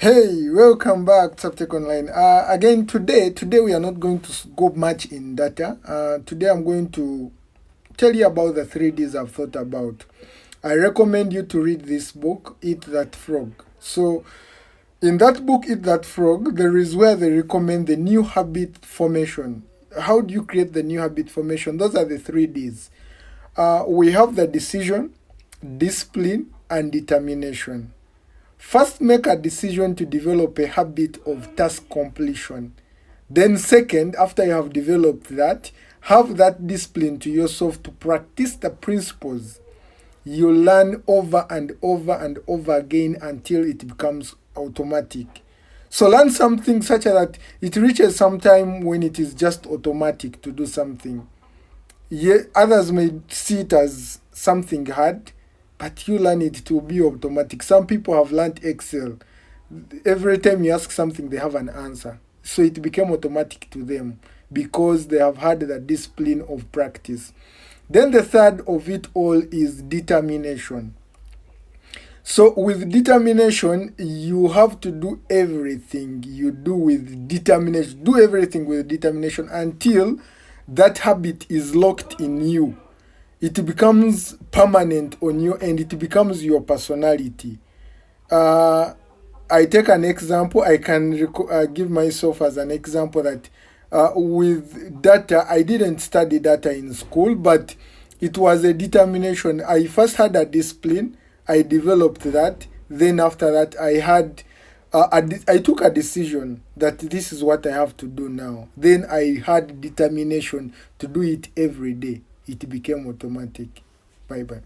Hey, welcome back to Tech Online. Again, today we are not going to go much in data. Today I'm going to tell you about the 3Ds I've thought about. I recommend you to read this book, Eat That Frog. So, in that book, Eat That Frog, there is where they recommend the new habit formation. How do you create the new habit formation? Those are the 3Ds. We have the decision, discipline, and determination. First, make a decision to develop a habit of task completion. Then, second, after you have developed that, have that discipline to yourself to practice the principles you learn over and over and over again until it becomes automatic. So, learn something such that it reaches some time when it is just automatic to do something. Yeah, others may see it as something hard, but you learn it to be automatic. Some people have learned Excel. Every time you ask something, they have an answer. So it became automatic to them because they have had the discipline of practice. Then the third of it all is determination. So with determination, you have to do everything you do with determination. Do everything with determination until that habit is locked in you. It becomes permanent on you and it becomes your personality. Uh, I take an example. I can give myself as an example that with data, I didn't study data in school, but it was a determination. I first had a discipline. I developed that. Then after that, I took a decision that this is what I have to do now. Then I had determination to do it every day. It became automatic. Bye bye.